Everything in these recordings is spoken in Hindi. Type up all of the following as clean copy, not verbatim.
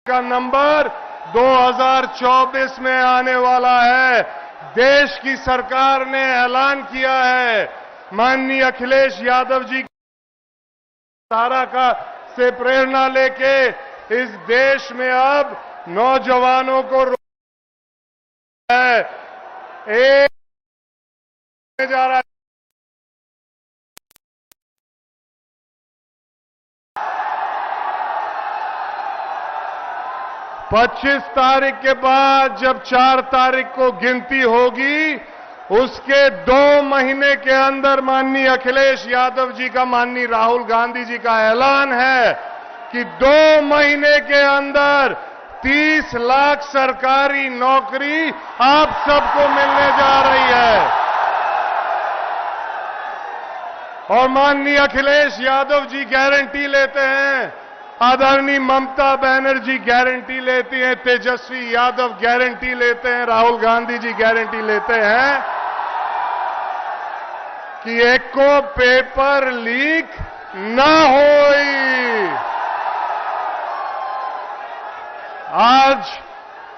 का नंबर 2024 में आने वाला है। देश की सरकार ने ऐलान किया है, माननीय अखिलेश यादव जी धारा का से प्रेरणा लेके इस देश में अब नौजवानों को है एक जा रहा है। 25 तारीख के बाद जब 4 तारीख को गिनती होगी, उसके 2 महीने के अंदर माननीय अखिलेश यादव जी का, माननीय राहुल गांधी जी का ऐलान है कि 2 महीने के अंदर 30 लाख सरकारी नौकरी आप सबको मिलने जा रही है। और माननीय अखिलेश यादव जी गारंटी लेते हैं, आदरणीय ममता बनर्जी गारंटी लेती हैं, तेजस्वी यादव गारंटी लेते हैं, राहुल गांधी जी गारंटी लेते हैं कि एको पेपर लीक ना होई। आज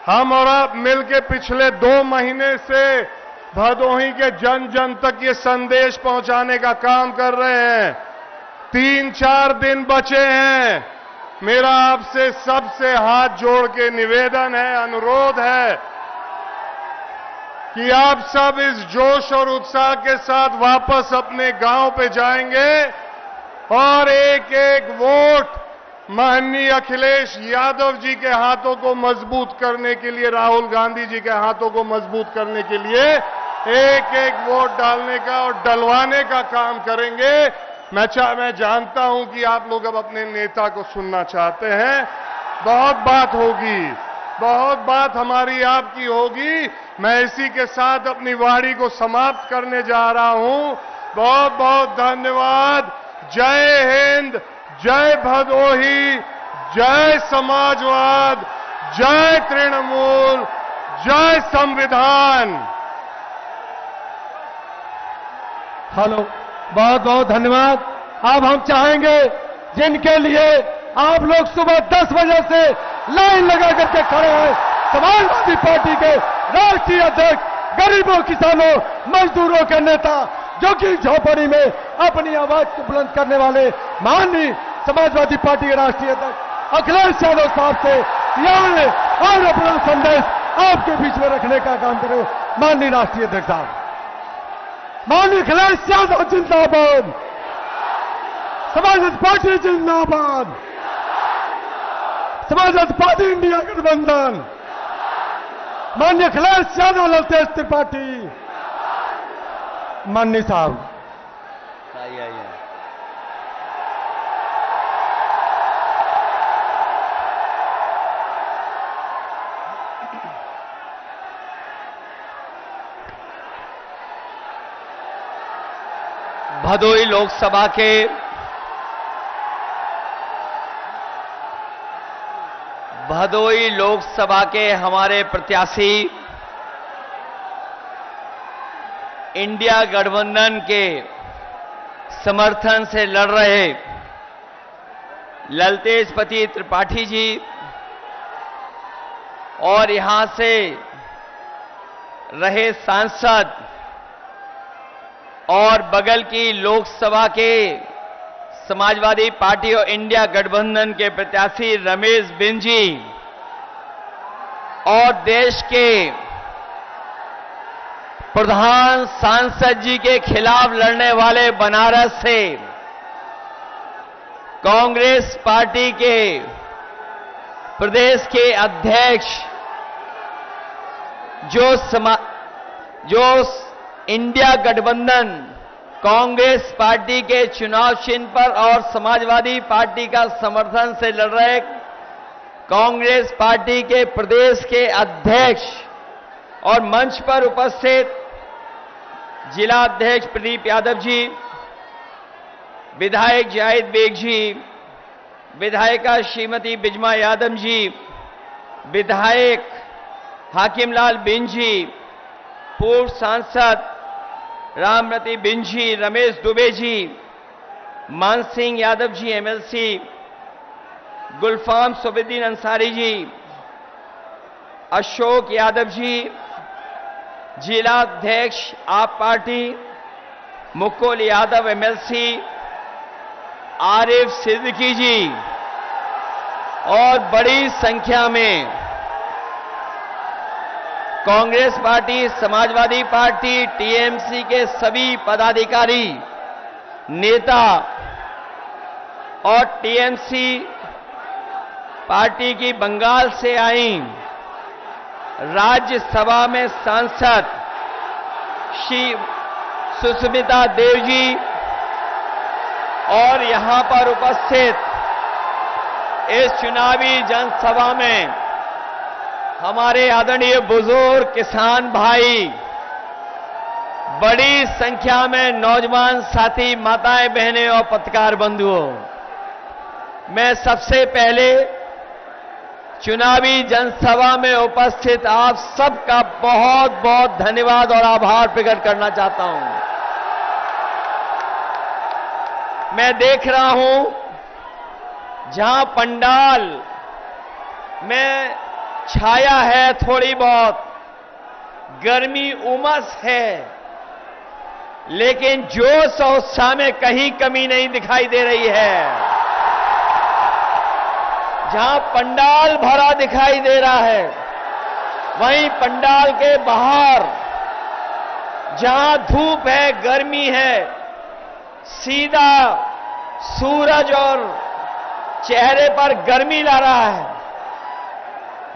हम और आप मिलकर पिछले 2 महीने से भदोही के जन जन तक ये संदेश पहुंचाने का काम कर रहे हैं। 3-4 दिन बचे हैं। मेरा आपसे सबसे हाथ जोड़ के निवेदन है, अनुरोध है कि आप सब इस जोश और उत्साह के साथ वापस अपने गांव पे जाएंगे और एक एक वोट माननीय अखिलेश यादव जी के हाथों को मजबूत करने के लिए, राहुल गांधी जी के हाथों को मजबूत करने के लिए एक एक वोट डालने का और डलवाने का काम करेंगे। मैं जानता हूं कि आप लोग अब अपने नेता को सुनना चाहते हैं। बहुत बात होगी, बहुत बात हमारी आपकी होगी। मैं इसी के साथ अपनी वाणी को समाप्त करने जा रहा हूं। बहुत बहुत धन्यवाद। जय हिंद, जय भदोही, जय समाजवाद, जय तृणमूल, जय संविधान। हेलो, बहुत बहुत धन्यवाद। अब हम चाहेंगे जिनके लिए आप लोग सुबह 10 बजे से लाइन लगा करके खड़े हैं, समाजवादी पार्टी के राष्ट्रीय अध्यक्ष, गरीबों, किसानों, मजदूरों के नेता, जो कि झोपड़ी में अपनी आवाज को बुलंद करने वाले माननीय समाजवादी पार्टी के राष्ट्रीय अध्यक्ष अखिलेश यादव साहब से यहाँ और अपना संदेश आपके बीच में रखने का काम करें। माननीय राष्ट्रीय अध्यक्ष साहब। माननीय अखिलेश यादव जिंदाबाद, समाजवादी पार्टी जिंदाबाद, समाजवादी पार्टी इंडिया गठबंधन, माननीय अखिलेश यादव, ललतेज त्रिपाठी। माननीय साहब आइए। भदोही लोकसभा के हमारे प्रत्याशी, इंडिया गठबंधन के समर्थन से लड़ रहे ललतेज पति त्रिपाठी जी और यहां से रहे सांसद और बगल की लोकसभा के समाजवादी पार्टी और इंडिया गठबंधन के प्रत्याशी रमेश बिन जी और देश के प्रधान सांसद जी के खिलाफ लड़ने वाले बनारस से कांग्रेस पार्टी के प्रदेश के अध्यक्ष, जो इंडिया गठबंधन कांग्रेस पार्टी के चुनाव चिन्ह पर और समाजवादी पार्टी का समर्थन से लड़ रहे कांग्रेस पार्टी के प्रदेश के अध्यक्ष और मंच पर उपस्थित जिला अध्यक्ष प्रदीप यादव जी, विधायक जाहिद बेग जी, विधायिका श्रीमती बिजमा यादव जी, विधायक हाकिमलाल बिन जी, पूर्व सांसद रामरती बिन जी, रमेश दुबे जी, मान सिंह यादव जी एमएलसी, गुलफाम सुबेद्दीन अंसारी जी, अशोक यादव जी, जिला अध्यक्ष आप पार्टी मुकुल यादव एमएलसी, आरिफ सिद्दीकी जी और बड़ी संख्या में Congress party, Samajwadi party, TMC के सभी पदाधिकारी, नेता और टीएमसी पार्टी की बंगाल से आई राज्यसभा में सांसद श्री सुष्मिता देव जी और यहां पर उपस्थित इस चुनावी जनसभा में हमारे आदरणीय बुजुर्ग किसान भाई, बड़ी संख्या में नौजवान साथी, माताएं, बहनें और पत्रकार बंधुओं, मैं सबसे पहले चुनावी जनसभा में उपस्थित आप सबका बहुत बहुत धन्यवाद और आभार प्रकट करना चाहता हूं। मैं देख रहा हूं जहां पंडाल में छाया है, थोड़ी बहुत गर्मी उमस है, लेकिन जोश और उत्साह में कहीं कमी नहीं दिखाई दे रही है। जहां पंडाल भरा दिखाई दे रहा है, वहीं पंडाल के बाहर जहां धूप है, गर्मी है, सीधा सूरज और चेहरे पर गर्मी ला रहा है।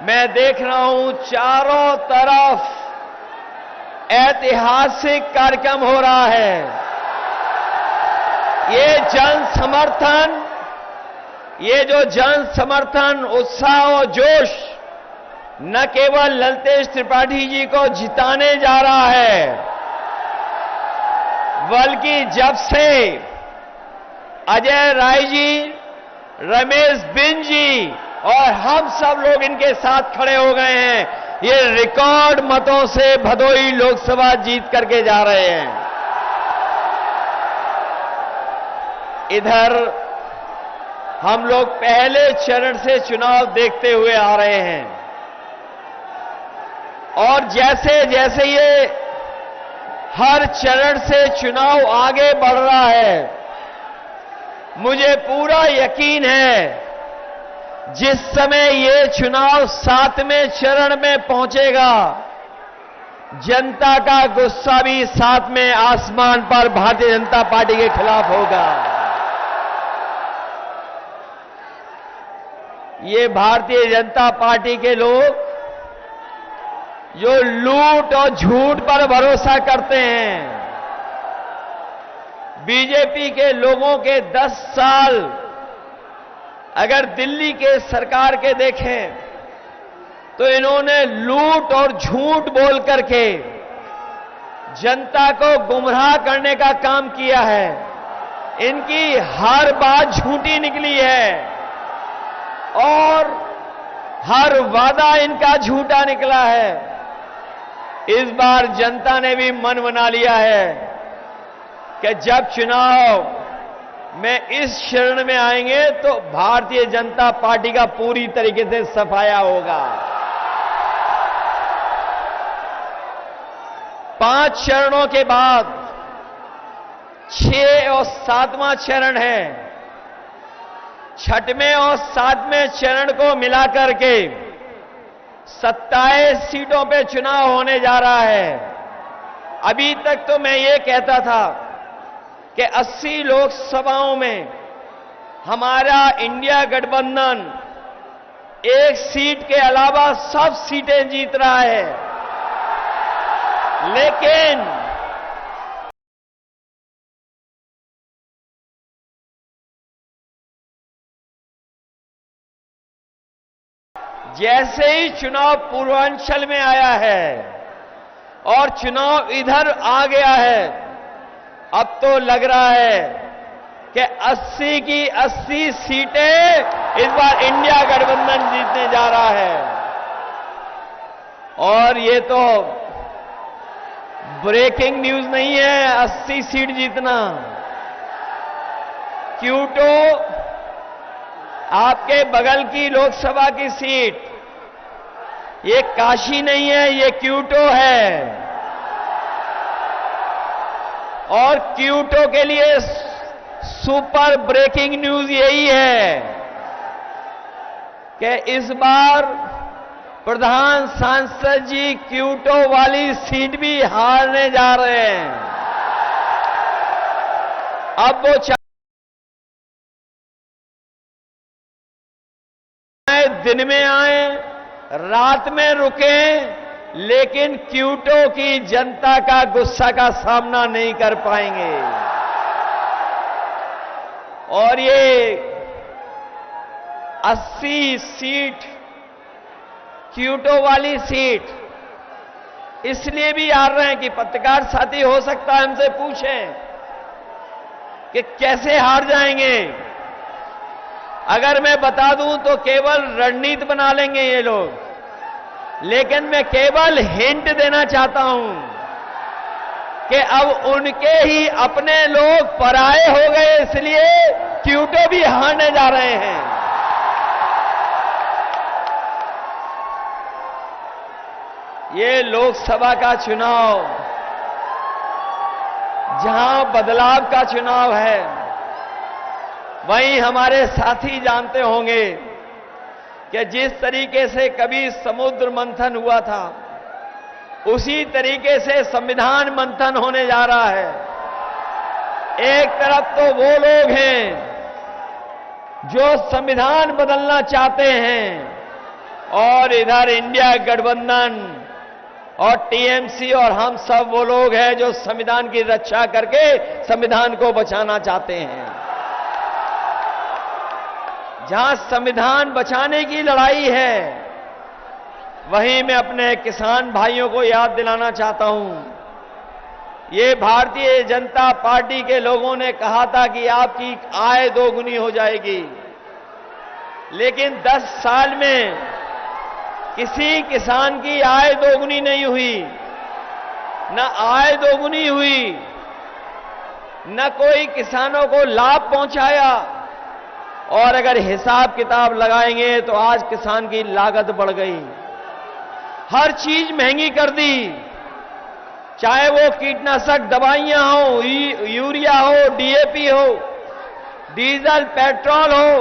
मैं देख रहा हूं चारों तरफ ऐतिहासिक कार्यक्रम हो रहा है। ये जो जन समर्थन, उत्साह और जोश न केवल ललतेश त्रिपाठी जी को जिताने जा रहा है, बल्कि जब से अजय राय जी, रमेश बिन जी और हम सब लोग इनके साथ खड़े हो गए हैं, ये रिकॉर्ड मतों से भदोही लोकसभा जीत करके जा रहे हैं। इधर हम लोग पहले चरण से चुनाव देखते हुए आ रहे हैं और जैसे जैसे ये हर चरण से चुनाव आगे बढ़ रहा है, मुझे पूरा यकीन है जिस समय ये चुनाव 7वें चरण में पहुंचेगा, जनता का गुस्सा भी 7वें आसमान पर भारतीय जनता पार्टी के खिलाफ होगा। ये भारतीय जनता पार्टी के लोग जो लूट और झूठ पर भरोसा करते हैं, बीजेपी के लोगों के 10 साल अगर दिल्ली के सरकार के देखें तो इन्होंने लूट और झूठ बोल करके जनता को गुमराह करने का काम किया है। इनकी हर बात झूठी निकली है और हर वादा इनका झूठा निकला है। इस बार जनता ने भी मन बना लिया है कि जब चुनाव में इस चरण में आएंगे तो भारतीय जनता पार्टी का पूरी तरीके से सफाया होगा। 5 चरणों के बाद 6 और 7वां चरण है। 6वें और 7वें चरण को मिलाकर के 27 सीटों पे चुनाव होने जा रहा है। अभी तक तो मैं ये कहता था कि 80 लोकसभाओं में हमारा इंडिया गठबंधन 1 सीट के अलावा सब सीटें जीत रहा है, लेकिन जैसे ही चुनाव पूर्वांचल में आया है और चुनाव इधर आ गया है, अब तो लग रहा है कि 80 की 80 सीटें इस बार इंडिया गठबंधन जीतने जा रहा है। और ये तो ब्रेकिंग न्यूज नहीं है 80 सीट जीतना। क्यूटो आपके बगल की लोकसभा की सीट ये काशी नहीं है, ये क्यूटो है। और क्यूटो के लिए सुपर ब्रेकिंग न्यूज यही है कि इस बार प्रधान सांसद जी क्यूटो वाली सीट भी हारने जा रहे हैं। अब वो चाहे दिन में आए, रात में रुकें, लेकिन क्यूटो की जनता का गुस्सा का सामना नहीं कर पाएंगे। और ये 80 सीट क्यूटो वाली सीट इसलिए भी हार रहे हैं कि पत्रकार साथी हो सकता है हमसे पूछें कि कैसे हार जाएंगे। अगर मैं बता दूं तो केवल रणनीति बना लेंगे ये लोग, लेकिन मैं केवल हिंट देना चाहता हूं कि अब उनके ही अपने लोग पराये हो गए, इसलिए क्यूटो भी हारने जा रहे हैं। ये लोकसभा का चुनाव जहां बदलाव का चुनाव है, वहीं हमारे साथी जानते होंगे कि जिस तरीके से कभी समुद्र मंथन हुआ था, उसी तरीके से संविधान मंथन होने जा रहा है। एक तरफ तो वो लोग हैं जो संविधान बदलना चाहते हैं, और इधर इंडिया गठबंधन और टीएमसी और हम सब वो लोग हैं जो संविधान की रक्षा करके संविधान को बचाना चाहते हैं। जहां संविधान बचाने की लड़ाई है, वहीं मैं अपने किसान भाइयों को याद दिलाना चाहता हूं, ये भारतीय जनता पार्टी के लोगों ने कहा था कि आपकी आय दोगुनी हो जाएगी, लेकिन 10 साल में किसी किसान की आय दोगुनी नहीं हुई। न आय दोगुनी हुई, न कोई किसानों को लाभ पहुंचाया, और अगर हिसाब किताब लगाएंगे तो आज किसान की लागत बढ़ गई। हर चीज महंगी कर दी, चाहे वो कीटनाशक दवाइयां हो, यूरिया हो, डीएपी हो, डीजल पेट्रोल हो,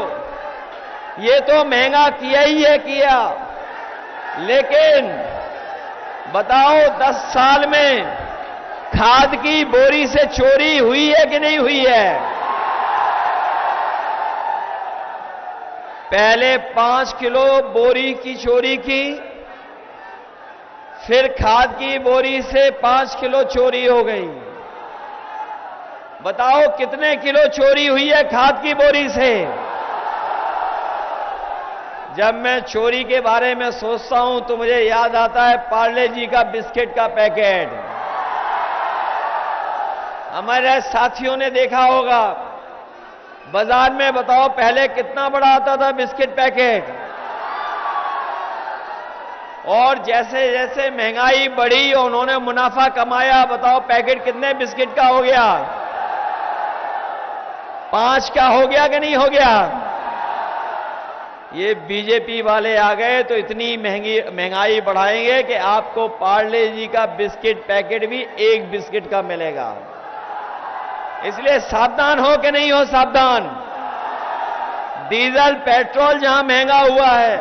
ये तो महंगा किया ही है किया। लेकिन बताओ 10 साल में खाद की बोरी से चोरी हुई है कि नहीं हुई है? पहले 5 किलो बोरी की चोरी की, फिर खाद की बोरी से 5 किलो चोरी हो गई। बताओ कितने किलो चोरी हुई है खाद की बोरी से? जब मैं चोरी के बारे में सोचता हूं तो मुझे याद आता है पार्ले जी का बिस्किट का पैकेट। हमारे साथियों ने देखा होगा बाजार में, बताओ पहले कितना बड़ा आता था बिस्किट पैकेट, और जैसे जैसे महंगाई बढ़ी और उन्होंने मुनाफा कमाया, बताओ पैकेट कितने बिस्किट का हो गया? 5 का हो गया कि नहीं हो गया? ये बीजेपी वाले आ गए तो इतनी महंगाई बढ़ाएंगे कि आपको पार्ले जी का बिस्किट पैकेट भी 1 बिस्किट का मिलेगा। इसलिए सावधान हो कि नहीं हो सावधान। डीजल पेट्रोल जहां महंगा हुआ है,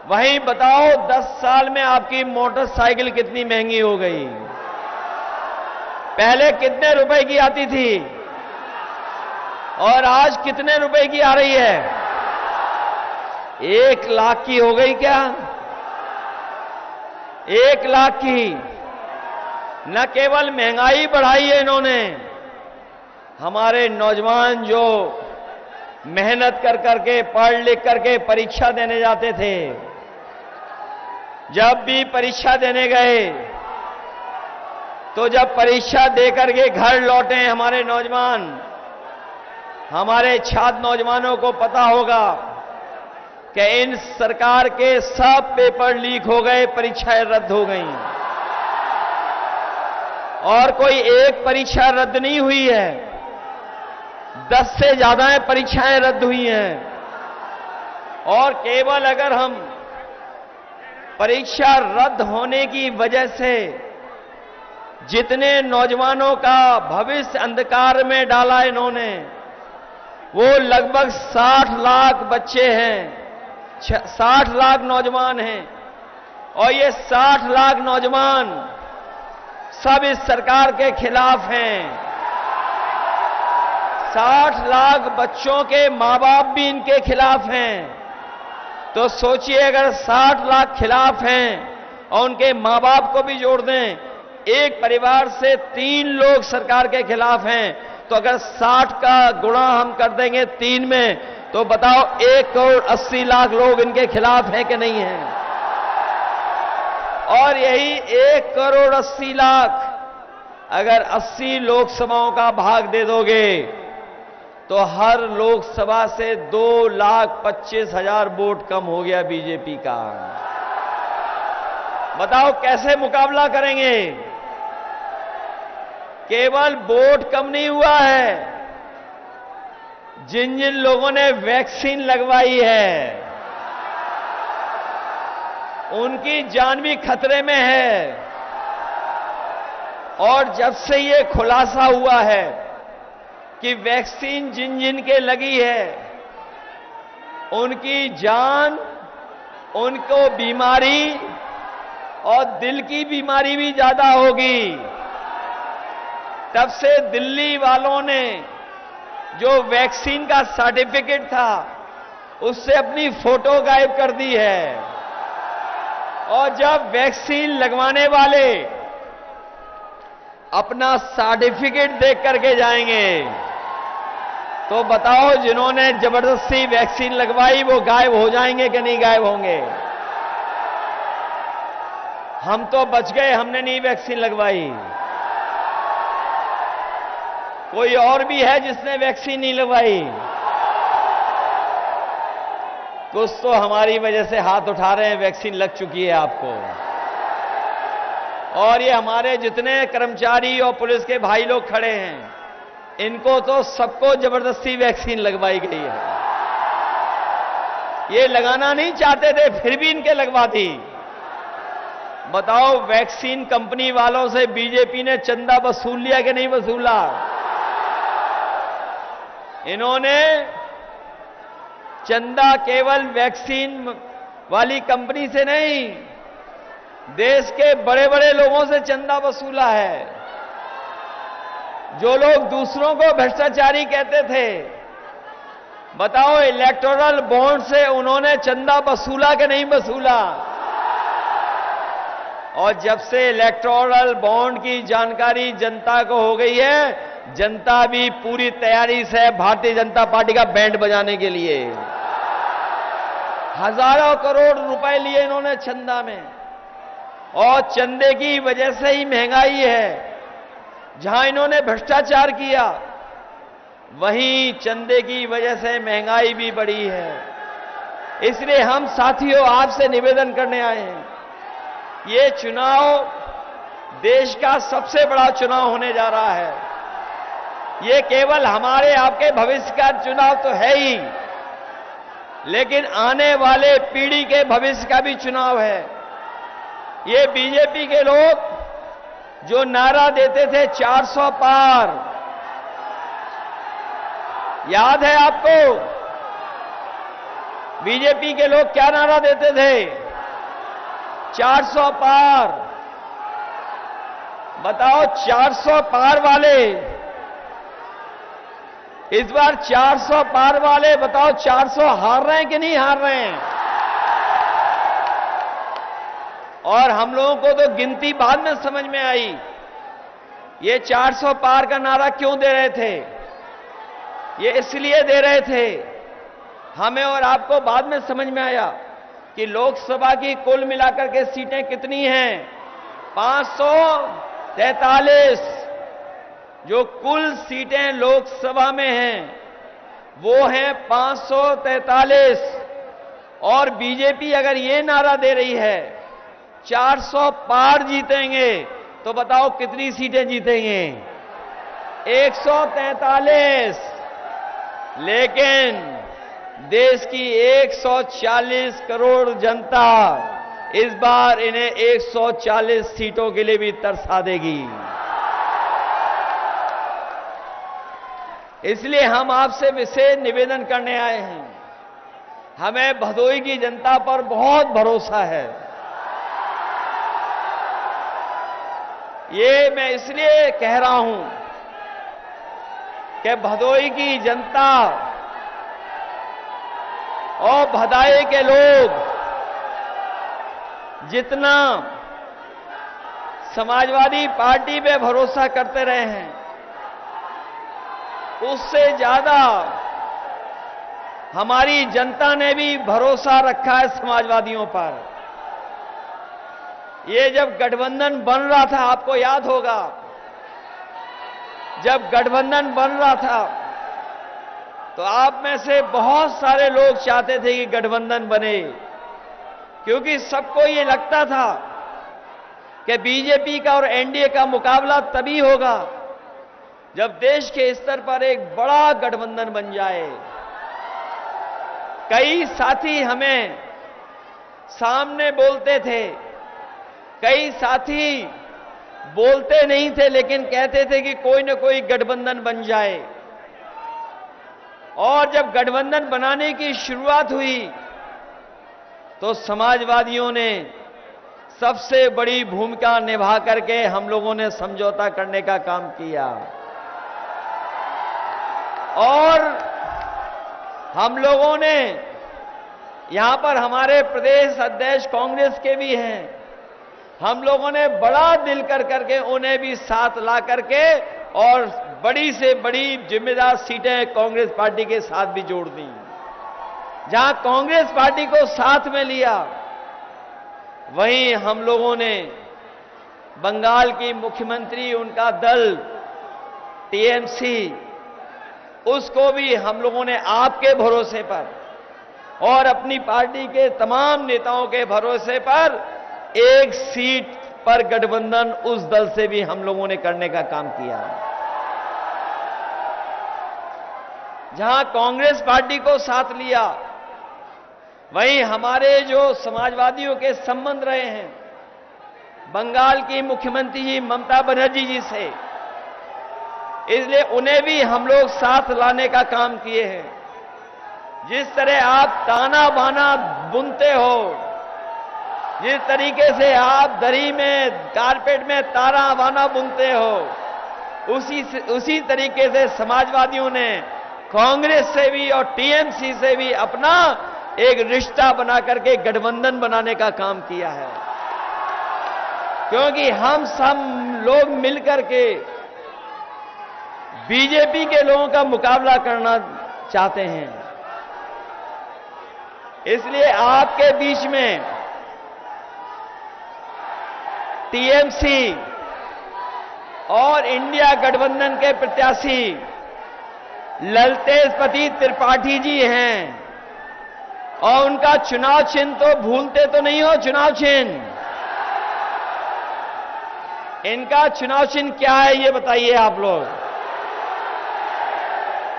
वहीं बताओ 10 साल में आपकी मोटरसाइकिल कितनी महंगी हो गई। पहले कितने रुपए की आती थी और आज कितने रुपए की आ रही है? 1 लाख की हो गई क्या? 1 लाख की। न केवल महंगाई बढ़ाई है इन्होंने, हमारे नौजवान जो मेहनत कर करके पढ़ लिख करके परीक्षा देने जाते थे, जब भी परीक्षा देने गए तो जब परीक्षा दे करके घर लौटे हमारे नौजवान, हमारे छात्र नौजवानों को पता होगा कि इन सरकार के सब पेपर लीक हो गए, परीक्षाएं रद्द हो गई, और कोई एक परीक्षा रद्द नहीं हुई है, 10 से ज्यादा परीक्षाएं रद्द हुई हैं। और केवल अगर हम परीक्षा रद्द होने की वजह से जितने नौजवानों का भविष्य अंधकार में डाला इन्होंने, वो लगभग 60 लाख बच्चे हैं, 60 लाख नौजवान हैं। और ये 60 लाख नौजवान सब इस सरकार के खिलाफ हैं। 60 लाख बच्चों के मां बाप भी इनके खिलाफ हैं। तो सोचिए, अगर 60 लाख खिलाफ हैं और उनके मां बाप को भी जोड़ दें, एक परिवार से 3 लोग सरकार के खिलाफ हैं, तो अगर 60 का गुणा हम कर देंगे 3 में, तो बताओ 1 करोड़ 80 लाख लोग इनके खिलाफ हैं कि नहीं हैं? और यही 1 करोड़ 80 लाख अगर 80 लोकसभाओं का भाग दे दोगे, तो हर लोकसभा से 2,25,000 वोट कम हो गया बीजेपी का। बताओ कैसे मुकाबला करेंगे? केवल वोट कम नहीं हुआ है, जिन जिन लोगों ने वैक्सीन लगवाई है उनकी जान भी खतरे में है। और जब से ये खुलासा हुआ है कि वैक्सीन जिन जिन के लगी है उनकी जान, उनको बीमारी और दिल की बीमारी भी ज्यादा होगी, तब से दिल्ली वालों ने जो वैक्सीन का सर्टिफिकेट था उससे अपनी फोटो गायब कर दी है। और जब वैक्सीन लगवाने वाले अपना सर्टिफिकेट देख करके जाएंगे, तो बताओ जिन्होंने जबरदस्ती वैक्सीन लगवाई वो गायब हो जाएंगे कि नहीं गायब होंगे? हम तो बच गए, हमने नहीं वैक्सीन लगवाई। कोई और भी है जिसने वैक्सीन नहीं लगवाई? कुछ तो हमारी वजह से हाथ उठा रहे हैं, वैक्सीन लग चुकी है आपको। और ये हमारे जितने कर्मचारी और पुलिस के भाई लोग खड़े हैं, इनको तो सबको जबरदस्ती वैक्सीन लगवाई गई है। ये लगाना नहीं चाहते थे, फिर भी इनके लगवा दी। बताओ, वैक्सीन कंपनी वालों से बीजेपी ने चंदा वसूल लिया कि नहीं वसूला? इन्होंने चंदा केवल वैक्सीन वाली कंपनी से नहीं, देश के बड़े बड़े लोगों से चंदा वसूला है। जो लोग दूसरों को भ्रष्टाचारी कहते थे, बताओ इलेक्टोरल बॉन्ड से उन्होंने चंदा वसूला कि नहीं वसूला? और जब से इलेक्टोरल बॉन्ड की जानकारी जनता को हो गई है, जनता भी पूरी तैयारी से भारतीय जनता पार्टी का बैंड बजाने के लिए। हजारों करोड़ रुपए लिए इन्होंने चंदा में, और चंदे की वजह से ही महंगाई है। जहां इन्होंने भ्रष्टाचार किया, वहीं चंदे की वजह से महंगाई भी बढ़ी है। इसलिए हम साथियों आपसे निवेदन करने आए हैं, ये चुनाव देश का सबसे बड़ा चुनाव होने जा रहा है। ये केवल हमारे आपके भविष्य का चुनाव तो है ही, लेकिन आने वाले पीढ़ी के भविष्य का भी चुनाव है। ये बीजेपी के लोग जो नारा देते थे 400 पार, याद है आपको? बीजेपी के लोग क्या नारा देते थे? 400 पार। बताओ 400 पार वाले, इस बार 400 पार वाले बताओ 400 हार रहे हैं कि नहीं हार रहे हैं? और हम लोगों को तो गिनती बाद में समझ में आई, ये 400 पार का नारा क्यों दे रहे थे? ये इसलिए दे रहे थे, हमें और आपको बाद में समझ में आया कि लोकसभा की कुल मिलाकर के सीटें कितनी हैं? 543। जो कुल सीटें लोकसभा में हैं वो हैं 543। और बीजेपी अगर ये नारा दे रही है 400 पार जीतेंगे, तो बताओ कितनी सीटें जीतेंगे? 143। लेकिन देश की 140 करोड़ जनता इस बार इन्हें 140 सीटों के लिए भी तरसा देगी। इसलिए हम आपसे विशेष निवेदन करने आए हैं। हमें भदोई की जनता पर बहुत भरोसा है। ये मैं इसलिए कह रहा हूं कि भदोई की जनता और भदाई के लोग जितना समाजवादी पार्टी पे भरोसा करते रहे हैं, उससे ज्यादा हमारी जनता ने भी भरोसा रखा है समाजवादियों पर। ये जब गठबंधन बन रहा था, आपको याद होगा, जब गठबंधन बन रहा था तो आप में से बहुत सारे लोग चाहते थे कि गठबंधन बने, क्योंकि सबको ये लगता था कि बीजेपी का और एनडीए का मुकाबला तभी होगा जब देश के स्तर पर एक बड़ा गठबंधन बन जाए। कई साथी हमें सामने बोलते थे, कई साथी बोलते नहीं थे लेकिन कहते थे कि कोई न कोई गठबंधन बन जाए। और जब गठबंधन बनाने की शुरुआत हुई तो समाजवादियों ने सबसे बड़ी भूमिका निभा करके हम लोगों ने समझौता करने का काम किया। और हम लोगों ने, यहां पर हमारे प्रदेश अध्यक्ष कांग्रेस के भी हैं, हम लोगों ने बड़ा दिल कर करके उन्हें भी साथ ला करके और बड़ी से बड़ी जिम्मेदार सीटें कांग्रेस पार्टी के साथ भी जोड़ दी। जहां कांग्रेस पार्टी को साथ में लिया, वहीं हम लोगों ने बंगाल की मुख्यमंत्री, उनका दल टीएमसी, उसको भी हम लोगों ने आपके भरोसे पर और अपनी पार्टी के तमाम नेताओं के भरोसे पर एक सीट पर गठबंधन उस दल से भी हम लोगों ने करने का काम किया। जहां कांग्रेस पार्टी को साथ लिया, वहीं हमारे जो समाजवादियों के संबंध रहे हैं बंगाल की मुख्यमंत्री जी ममता बनर्जी जी से, इसलिए उन्हें भी हम लोग साथ लाने का काम किए हैं। जिस तरह आप ताना बाना बुनते हो, जिस तरीके से आप दरी में, कारपेट में ताना बाना बुनते हो, उसी तरीके से समाजवादियों ने कांग्रेस से भी और टीएमसी से भी अपना एक रिश्ता बना करके गठबंधन बनाने का काम किया है। क्योंकि हम सब लोग मिलकर के बीजेपी के लोगों का मुकाबला करना चाहते हैं। इसलिए आपके बीच में टीएमसी और इंडिया गठबंधन के प्रत्याशी ललतेजपति त्रिपाठी जी हैं, और उनका चुनाव चिन्ह तो भूलते तो नहीं हो। चुनाव चिन्ह, इनका चुनाव चिन्ह क्या है ये बताइए आप लोग।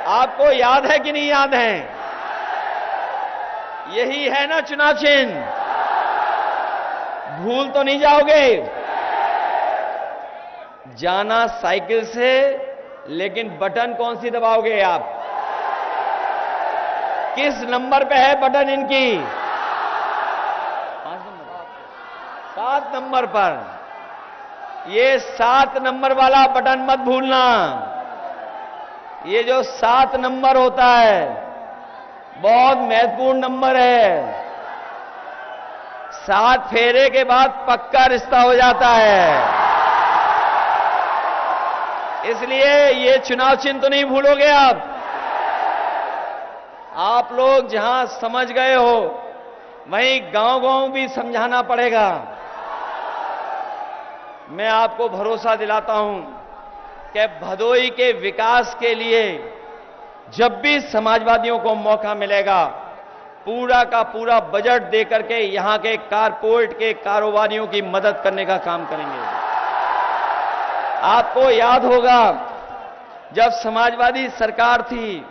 आपको याद है कि नहीं याद है? यही है ना चुनाव चिन्ह, भूल तो नहीं जाओगे। जाना साइकिल से, लेकिन बटन कौन सी दबाओगे आप? किस नंबर पे है बटन इनकी? 7 नंबर पर। ये 7 नंबर वाला बटन मत भूलना। ये जो 7 नंबर होता है बहुत महत्वपूर्ण नंबर है। 7 फेरे के बाद पक्का रिश्ता हो जाता है। इसलिए ये चुनाव चिन्ह तो नहीं भूलोगे आप। आप लोग जहां समझ गए हो, वहीं गांव-गांव भी समझाना पड़ेगा। मैं आपको भरोसा दिलाता हूं कि भदोई के विकास के लिए जब भी समाजवादियों को मौका मिलेगा, पूरा का पूरा बजट देकर के यहां के कारपोरेट के कारोबारियों की मदद करने का काम करेंगे। आपको याद होगा, जब समाजवादी सरकार थी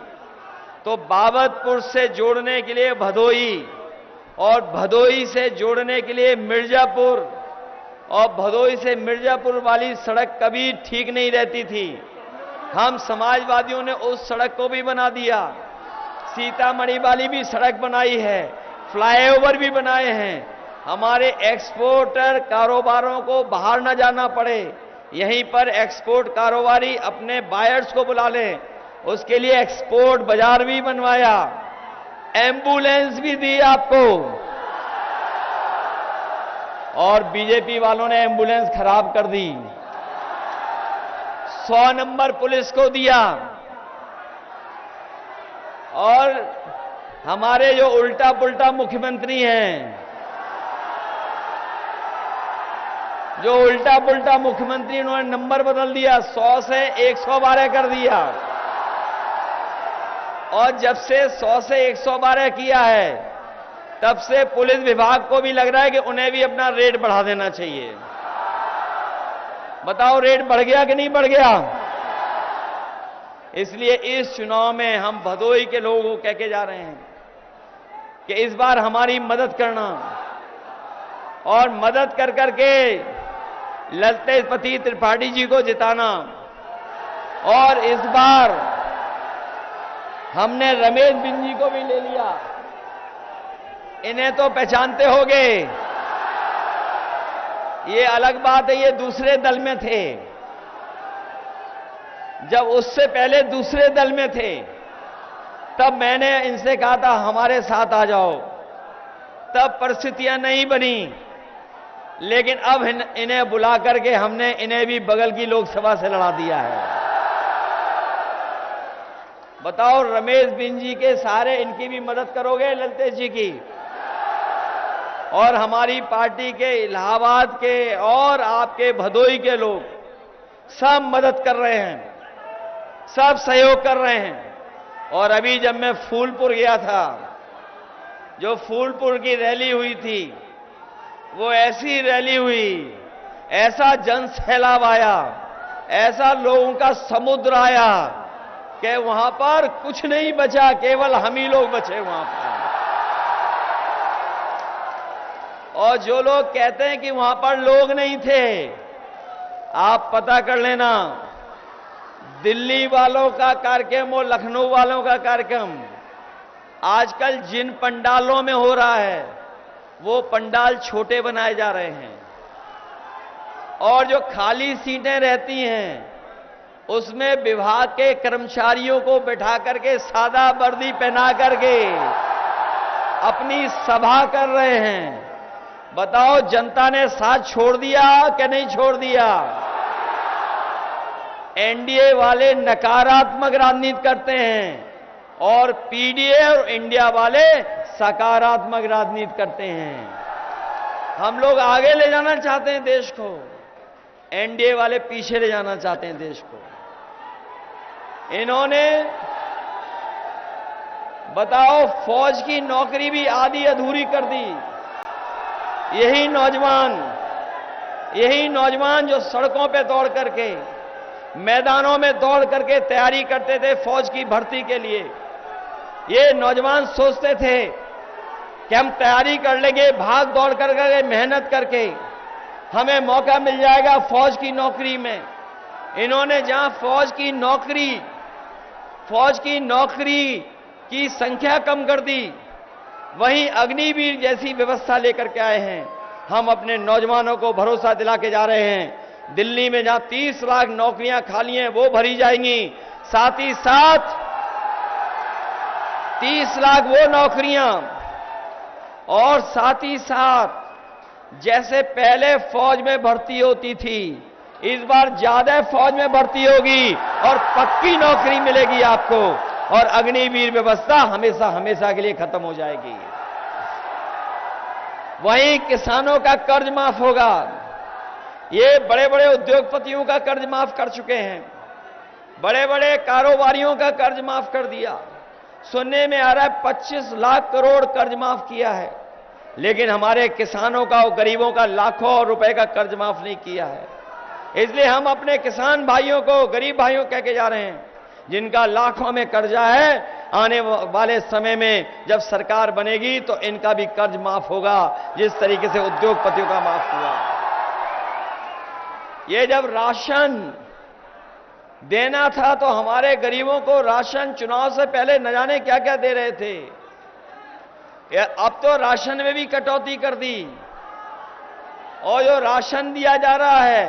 तो बाबतपुर से जोड़ने के लिए भदोई और भदोई से जोड़ने के लिए मिर्जापुर और भदोई से मिर्जापुर वाली सड़क कभी ठीक नहीं रहती थी। हम समाजवादियों ने उस सड़क को भी बना दिया। सीतामढ़ी वाली भी सड़क बनाई है, फ्लाईओवर भी बनाए हैं। हमारे एक्सपोर्टर कारोबारों को बाहर न जाना पड़े, यहीं पर एक्सपोर्ट कारोबारी अपने बायर्स को बुला लें। उसके लिए एक्सपोर्ट बाजार भी बनवाया, एम्बुलेंस भी दी आपको। और बीजेपी वालों ने एम्बुलेंस खराब कर दी। 100 नंबर पुलिस को दिया। और हमारे जो उल्टा पुल्टा मुख्यमंत्री हैं, जो उल्टा पुल्टा मुख्यमंत्री, उन्होंने नंबर बदल दिया, 100 से 112 कर दिया। और जब से 100 से 112 किया है, तब से पुलिस विभाग को भी लग रहा है कि उन्हें भी अपना रेट बढ़ा देना चाहिए। बताओ, रेट बढ़ गया कि नहीं बढ़ गया? इसलिए इस चुनाव में हम भदोई के लोगों को कह के जा रहे हैं कि इस बार हमारी मदद करना, और मदद कर करके ललतेपति त्रिपाठी जी को जिताना। और इस बार हमने रमेश बिंद जी को भी ले लिया। इन्हें तो पहचानते होंगे, ये अलग बात है, ये दूसरे दल में थे। जब उससे पहले दूसरे दल में थे, तब मैंने इनसे कहा था हमारे साथ आ जाओ, तब परिस्थितियां नहीं बनी। लेकिन अब इन्हें बुला करके हमने इन्हें भी बगल की लोकसभा से लड़ा दिया है। बताओ, रमेश बिंद जी के सारे इनकी भी मदद करोगे, ललतेश जी की? और हमारी पार्टी के इलाहाबाद के और आपके भदोई के लोग सब मदद कर रहे हैं, सब सहयोग कर रहे हैं। और अभी जब मैं फूलपुर गया था, जो फूलपुर की रैली हुई थी, वो ऐसी रैली हुई, ऐसा जन सैलाब आया, ऐसा लोगों का समुद्र आया कि वहां पर कुछ नहीं बचा, केवल हम ही लोग बचे वहां पर। और जो लोग कहते हैं कि वहां पर लोग नहीं थे, आप पता कर लेना, दिल्ली वालों का कार्यक्रम और लखनऊ वालों का कार्यक्रम आजकल जिन पंडालों में हो रहा है, वो पंडाल छोटे बनाए जा रहे हैं। और जो खाली सीटें रहती हैं, उसमें विभाग के कर्मचारियों को बैठा करके सादा वर्दी पहना करके अपनी सभा कर रहे हैं। बताओ, जनता ने साथ छोड़ दिया कि नहीं छोड़ दिया? एनडीए वाले नकारात्मक राजनीति करते हैं और पीडीए और इंडिया वाले सकारात्मक राजनीति करते हैं। हम लोग आगे ले जाना चाहते हैं देश को, एनडीए वाले पीछे ले जाना चाहते हैं देश को। इन्होंने, बताओ, फौज की नौकरी भी आधी अधूरी कर दी। यही नौजवान जो सड़कों पे दौड़ करके, मैदानों में दौड़ करके तैयारी करते थे फौज की भर्ती के लिए, ये नौजवान सोचते थे कि हम तैयारी कर लेंगे, भाग दौड़ करके, मेहनत करके हमें मौका मिल जाएगा फौज की नौकरी में। इन्होंने जहां फौज की नौकरी की संख्या कम कर दी, वहीं अग्निवीर जैसी व्यवस्था लेकर के आए हैं। हम अपने नौजवानों को भरोसा दिला के जा रहे हैं, दिल्ली में जहां 30 लाख नौकरियां खाली हैं वो भरी जाएंगी, साथ ही साथ 30 लाख वो नौकरियां, और साथ ही साथ जैसे पहले फौज में भर्ती होती थी, इस बार ज्यादा फौज में भर्ती होगी और पक्की नौकरी मिलेगी आपको, और अग्निवीर व्यवस्था हमेशा हमेशा के लिए खत्म हो जाएगी। वहीं किसानों का कर्ज माफ होगा। ये बड़े बड़े उद्योगपतियों का कर्ज माफ कर चुके हैं, बड़े बड़े कारोबारियों का कर्ज माफ कर दिया। सुनने में आ रहा है 25 लाख करोड़ कर्ज माफ किया है, लेकिन हमारे किसानों का और गरीबों का लाखों रुपए का कर्ज माफ नहीं किया है। इसलिए हम अपने किसान भाइयों को, गरीब भाइयों कह के जा रहे हैं, जिनका लाखों में कर्जा है, आने वाले समय में जब सरकार बनेगी तो इनका भी कर्ज माफ होगा, जिस तरीके से उद्योगपतियों का माफ हुआ। ये जब राशन देना था तो हमारे गरीबों को राशन चुनाव से पहले न जाने क्या क्या दे रहे थे। अब तो राशन में भी कटौती कर दी, और जो राशन दिया जा रहा है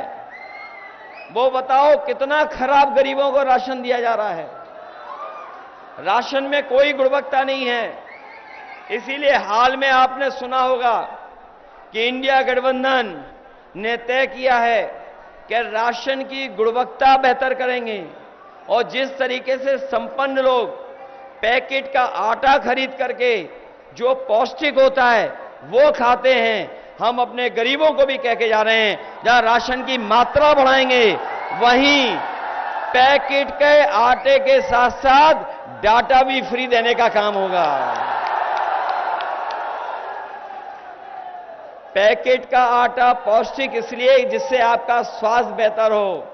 वो बताओ कितना खराब गरीबों को राशन दिया जा रहा है। राशन में कोई गुणवत्ता नहीं है। इसीलिए हाल में आपने सुना होगा कि इंडिया गठबंधन ने तय किया है कि राशन की गुणवत्ता बेहतर करेंगे, और जिस तरीके से संपन्न लोग पैकेट का आटा खरीद करके जो पौष्टिक होता है वो खाते हैं, हम अपने गरीबों को भी कह के जा रहे हैं जहां राशन की मात्रा बढ़ाएंगे वहीं पैकेट के आटे के साथ साथ डाटा भी फ्री देने का काम होगा। पैकेट का आटा पौष्टिक इसलिए जिससे आपका स्वास्थ्य बेहतर हो,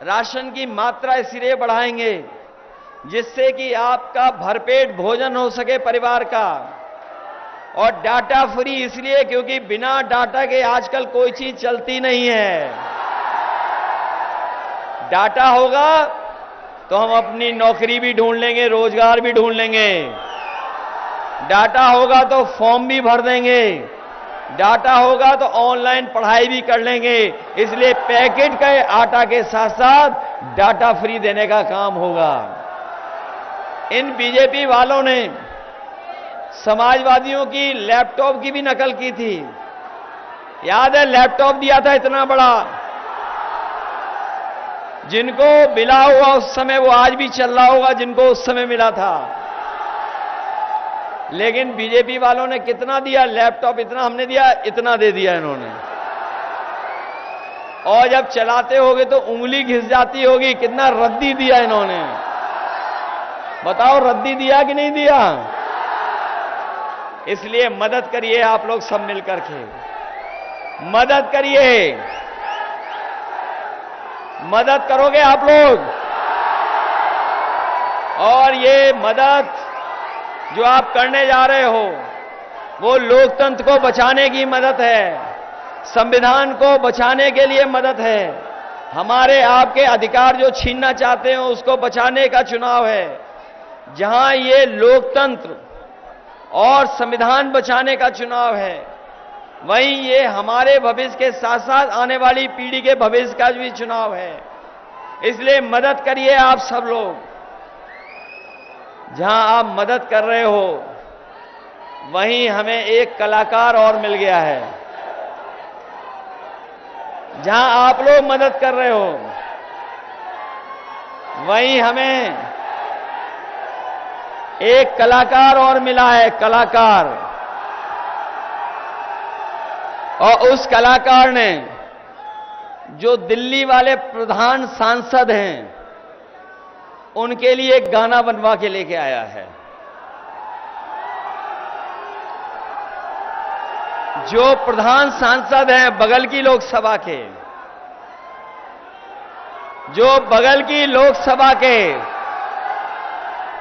राशन की मात्रा इसलिए बढ़ाएंगे जिससे कि आपका भरपेट भोजन हो सके परिवार का, और डाटा फ्री इसलिए क्योंकि बिना डाटा के आजकल कोई चीज चलती नहीं है। डाटा होगा तो हम अपनी नौकरी भी ढूंढ लेंगे, रोजगार भी ढूंढ लेंगे। डाटा होगा तो फॉर्म भी भर देंगे, डाटा होगा तो ऑनलाइन पढ़ाई भी कर लेंगे। इसलिए पैकेट के आटा के साथ साथ डाटा फ्री देने का काम होगा। इन बीजेपी वालों ने समाजवादियों की लैपटॉप की भी नकल की थी। याद है, लैपटॉप दिया था इतना बड़ा, जिनको मिला हुआ उस समय वो आज भी चल रहा होगा जिनको उस समय मिला था। लेकिन बीजेपी वालों ने कितना दिया लैपटॉप? इतना हमने दिया, इतना दे दिया इन्होंने। और जब चलाते होगे तो उंगली घिस जाती होगी, कितना रद्दी दिया इन्होंने। बताओ रद्दी दिया कि नहीं दिया? इसलिए मदद करिए आप लोग सब मिलकर के, मदद करिए। मदद करोगे आप लोग? और ये मदद जो आप करने जा रहे हो वो लोकतंत्र को बचाने की मदद है, संविधान को बचाने के लिए मदद है। हमारे आपके अधिकार जो छीनना चाहते हो उसको बचाने का चुनाव है। जहां ये लोकतंत्र और संविधान बचाने का चुनाव है, वहीं ये हमारे भविष्य के साथ साथ आने वाली पीढ़ी के भविष्य का भी चुनाव है। इसलिए मदद करिए आप सब लोग। जहां आप मदद कर रहे हो वहीं हमें एक कलाकार और मिल गया है। जहां आप लोग मदद कर रहे हो वहीं हमें एक कलाकार और मिला है, कलाकार। और उस कलाकार ने जो दिल्ली वाले प्रधान सांसद हैं उनके लिए एक गाना बनवा के लेके आया है। जो प्रधान सांसद हैं बगल की लोकसभा के, जो बगल की लोकसभा के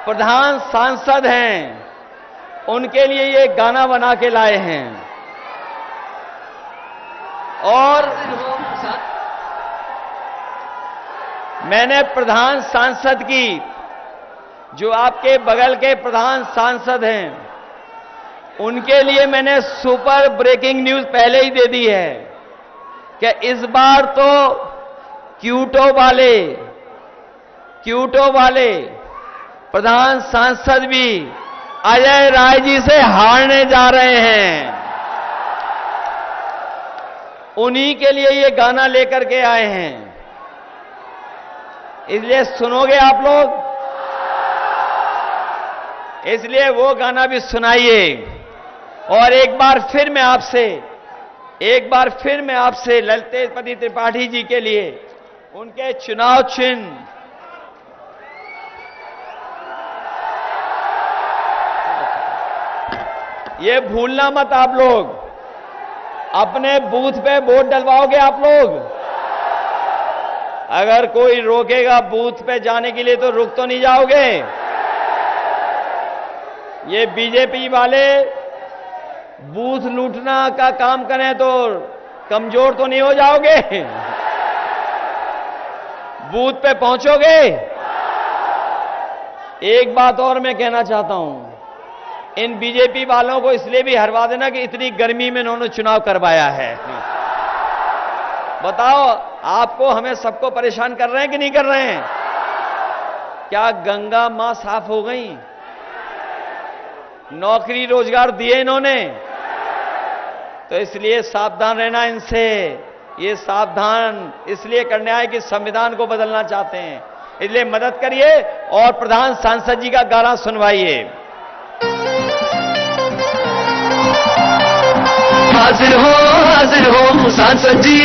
प्रधान सांसद हैं, उनके लिए ये गाना बना के लाए हैं। और मैंने प्रधान सांसद की, जो आपके बगल के प्रधान सांसद हैं, उनके लिए मैंने सुपर ब्रेकिंग न्यूज पहले ही दे दी है कि इस बार तो क्यूटो वाले प्रधान सांसद भी अजय राय जी से हारने जा रहे हैं। उन्हीं के लिए ये गाना लेकर के आए हैं। इसलिए सुनोगे आप लोग? इसलिए वो गाना भी सुनाइए। और एक बार फिर मैं आपसे ललितेश त्रिपाठी जी के लिए उनके चुनाव चिन्ह ये भूलना मत। आप लोग अपने बूथ पे वोट डलवाओगे आप लोग? अगर कोई रोकेगा बूथ पे जाने के लिए तो रुक तो नहीं जाओगे? ये बीजेपी वाले बूथ लूटना का काम करें तो कमजोर तो नहीं हो जाओगे? बूथ पे पहुंचोगे? एक बात और मैं कहना चाहता हूं, इन बीजेपी वालों को इसलिए भी हरवा देना कि इतनी गर्मी में इन्होंने चुनाव करवाया है। बताओ, आपको हमें सबको परेशान कर रहे हैं कि नहीं कर रहे हैं? क्या गंगा मां साफ हो गई? नौकरी रोजगार दिए इन्होंने? तो इसलिए सावधान रहना इनसे। ये सावधान इसलिए करने आए कि संविधान को बदलना चाहते हैं, इसलिए मदद करिए और प्रधान सांसद जी का गाना सुनवाइए। हाजिर हो सांसद जी।